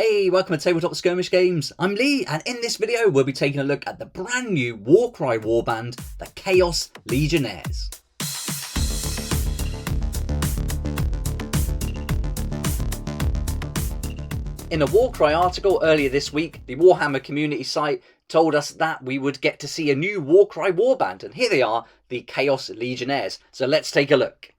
Hey, welcome to Tabletop Skirmish Games. I'm Lee, and in this video we'll be taking a look at the brand new Warcry warband, the Chaos Legionnaires. In a Warcry article earlier this week, the Warhammer community site told us that we would get to see a new Warcry warband, and here they are, the Chaos Legionnaires. So let's take a look.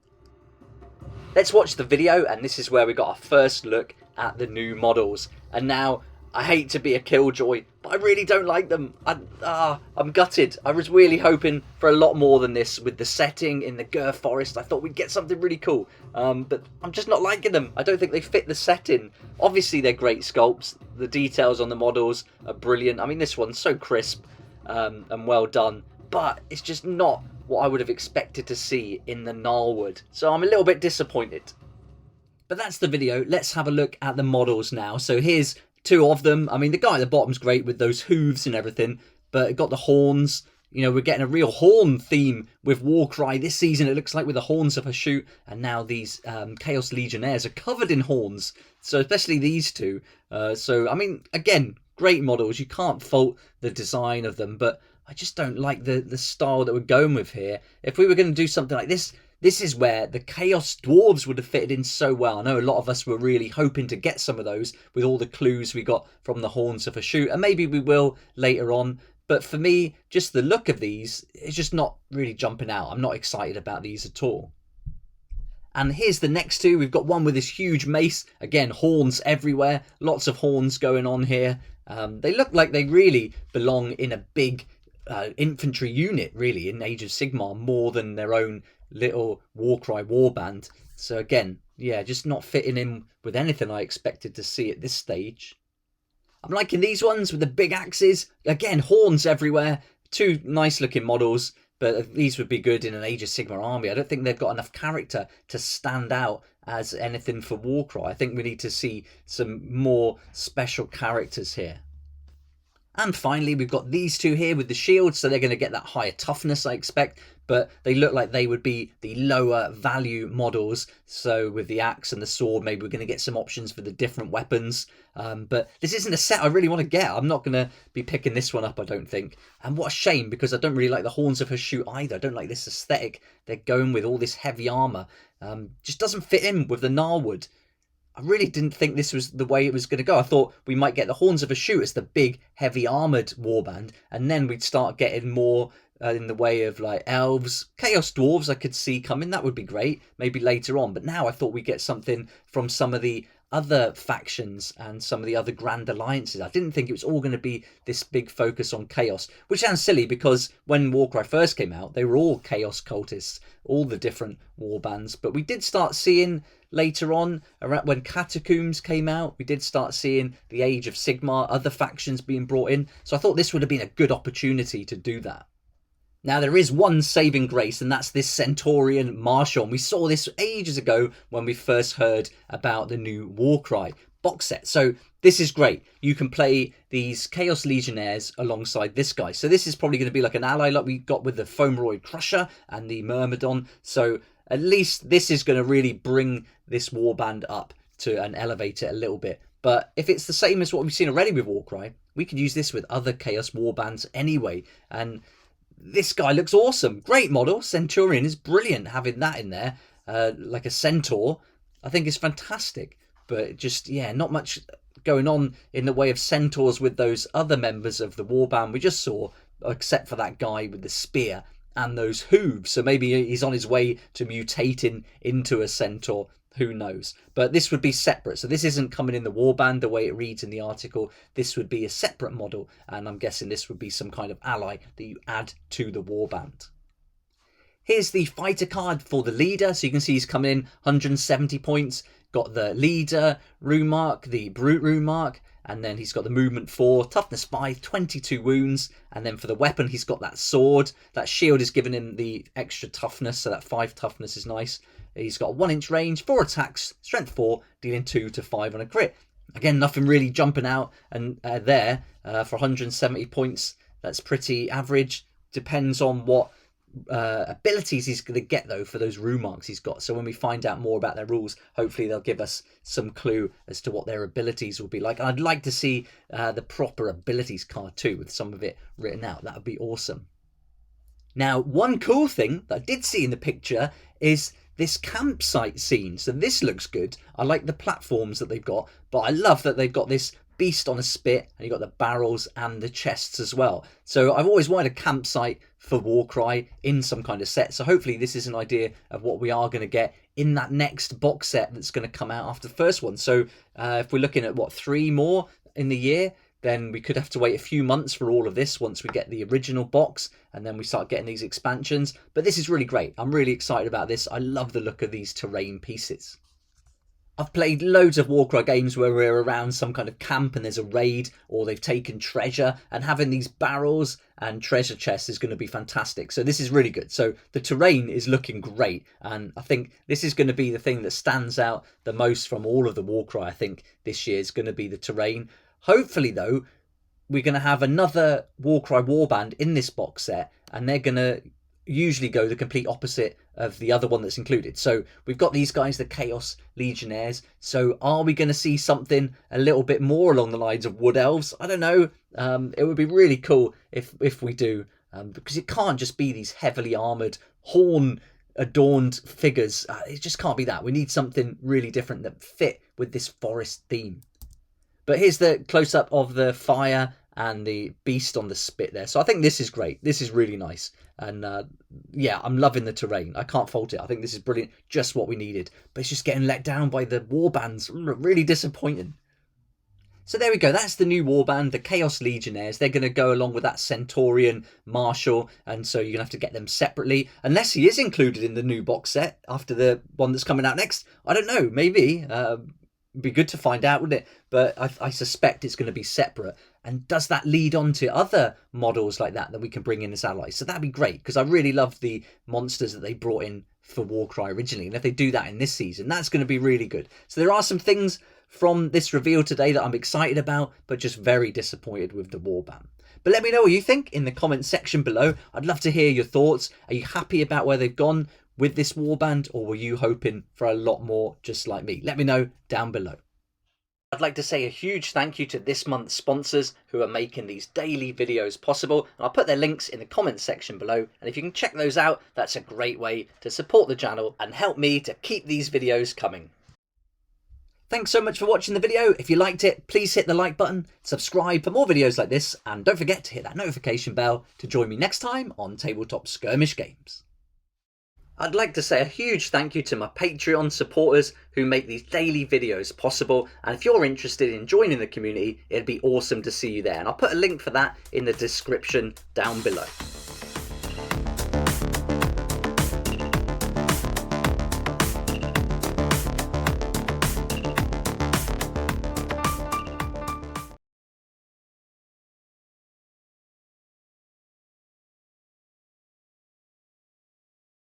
Let's watch the video, and this is where we got our first look at the new models. And now, I hate to be a killjoy, but I really don't like them. I'm gutted. I was really hoping for a lot more than this with the setting in the Gur Forest. I thought we'd get something really cool, but I'm just not liking them. I don't think they fit the setting. Obviously, they're great sculpts. The details on the models are brilliant. I mean, this one's so crisp and well done, but it's just not what I would have expected to see in the Gnarlwood. So I'm a little bit disappointed. But that's the video. Let's have a look at the models now. So here's two of them. I mean, the guy at the bottom's great with those hooves and everything, but it got the horns. You know, we're getting a real horn theme with Warcry this season. It looks like with the horns of a shoot, and now these Chaos Legionnaires are covered in horns. So especially these two. So, I mean, again, great models. You can't fault the design of them, but I just don't like the style that we're going with here. If we were going to do something like this, this is where the Chaos Dwarves would have fitted in so well. I know a lot of us were really hoping to get some of those with all the clues we got from the horns of a shoot, and maybe we will later on. But for me, just the look of these is just not really jumping out. I'm not excited about these at all. And here's the next two. We've got one with this huge mace. Again, horns everywhere. Lots of horns going on here. They look like they really belong in a big infantry unit, really, in Age of Sigmar, more than their own little Warcry warband. So again, yeah, just not fitting in with anything I expected to see at this stage. I'm liking these ones with the big axes. Again, horns everywhere. Two nice looking models, but these would be good in an Age of Sigmar army. I don't think they've got enough character to stand out as anything for Warcry. I think we need to see some more special characters here. And finally, we've got these two here with the shields, so they're going to get that higher toughness, I expect, but they look like they would be the lower value models. So with the axe and the sword, maybe we're going to get some options for the different weapons. But this isn't a set I really want to get. I'm not going to be picking this one up, I don't think. And what a shame, because I don't really like the horns of her shoot either. I don't like this aesthetic they're going with, all this heavy armour. Just doesn't fit in with the Gnarlwood. I really didn't think this was the way it was going to go. I thought we might get the horns of a shoot as the big, heavy armoured warband, and then we'd start getting more in the way of like elves, chaos dwarves I could see coming. That would be great, maybe later on. But now I thought we'd get something from some of the other factions and some of the other grand alliances. I didn't think it was all going to be this big focus on chaos, which sounds silly because when Warcry first came out, they were all chaos cultists, all the different warbands. But we did start seeing later on, around when Catacombs came out, we did start seeing the Age of Sigmar, other factions being brought in. So I thought this would have been a good opportunity to do that. Now, there is one saving grace, and that's this Centurion Marshall. And we saw this ages ago when we first heard about the new Warcry box set. So this is great. You can play these Chaos Legionnaires alongside this guy. So this is probably going to be like an ally like we got with the Foamroid Crusher and the Myrmidon. So at least this is going to really bring this warband up to and elevate it a little bit. But if it's the same as what we've seen already with Warcry, we could use this with other Chaos warbands anyway. And this guy looks awesome. Great model. Centurion is brilliant having that in there. Like a centaur. I think it's fantastic. But just, yeah, not much going on in the way of centaurs with those other members of the warband we just saw, except for that guy with the spear and those hooves. So maybe he's on his way to mutating into a centaur. Who knows? But this would be separate. So this isn't coming in the warband the way it reads in the article. This would be a separate model. And I'm guessing this would be some kind of ally that you add to the warband. Here's the fighter card for the leader. So you can see he's coming in 170 points. Got the leader rune mark, the brute rune mark. And then he's got the movement 4, toughness 5, 22 wounds. And then for the weapon, he's got that sword. That shield is giving him the extra toughness. So that 5 toughness is nice. He's got a 1-inch range, 4 attacks, strength 4, dealing 2 to 5 on a crit. Again, nothing really jumping out and there for 170 points. That's pretty average. Depends on what abilities he's going to get though for those rune marks he's got. So when we find out more about their rules, hopefully they'll give us some clue as to what their abilities will be like. And I'd like to see the proper abilities card too, with some of it written out. That would be awesome. Now, one cool thing that I did see in the picture is this campsite scene. So this looks good. I like the platforms that they've got, but I love that they've got this beast on a spit, and you've got the barrels and the chests as well. So I've always wanted a campsite for Warcry in some kind of set. So hopefully this is an idea of what we are going to get in that next box set that's going to come out after the first one. So if we're looking at, what, 3 more in the year, then we could have to wait a few months for all of this once we get the original box, and then we start getting these expansions. But this is really great. I'm really excited about this. I love the look of these terrain pieces. I've played loads of Warcry games where we're around some kind of camp and there's a raid, or they've taken treasure, and having these barrels and treasure chests is going to be fantastic. So this is really good. So the terrain is looking great, and I think this is going to be the thing that stands out the most from all of the Warcry. I think this year is going to be the terrain. Hopefully, though, we're going to have another Warcry Warband in this box set, and they're going to usually go the complete opposite of the other one that's included. So we've got these guys, the Chaos Legionnaires. So are we going to see something a little bit more along the lines of Wood Elves? I don't know. It would be really cool if we do, because it can't just be these heavily armoured, horn-adorned figures. It just can't be that. We need something really different that fit with this forest theme. But here's the close-up of the fire and the beast on the spit there. So I think this is great. This is really nice. And yeah, I'm loving the terrain. I can't fault it. I think this is brilliant. Just what we needed. But it's just getting let down by the warbands. Really disappointing. So there we go. That's the new warband, the Chaos Legionnaires. They're going to go along with that Centurion Marshall. And so you're going to have to get them separately. Unless he is included in the new box set after the one that's coming out next. I don't know. Maybe. Be good to find out, wouldn't it? But I suspect it's going to be separate. And does that lead on to other models like that we can bring in as allies? So that'd be great, because I really love the monsters that they brought in for Warcry originally. And if they do that in this season, that's going to be really good. So there are some things from this reveal today that I'm excited about, but just very disappointed with the warband. But let me know what you think in the comment section below. I'd love to hear your thoughts. Are you happy about where they've gone with this warband, or were you hoping for a lot more just like me? Let me know down below. I'd like to say a huge thank you to this month's sponsors who are making these daily videos possible. And I'll put their links in the comments section below. And if you can check those out, that's a great way to support the channel and help me to keep these videos coming. Thanks so much for watching the video. If you liked it, please hit the like button, subscribe for more videos like this, and don't forget to hit that notification bell to join me next time on Tabletop Skirmish Games. I'd like to say a huge thank you to my Patreon supporters who make these daily videos possible. And if you're interested in joining the community, it'd be awesome to see you there. And I'll put a link for that in the description down below.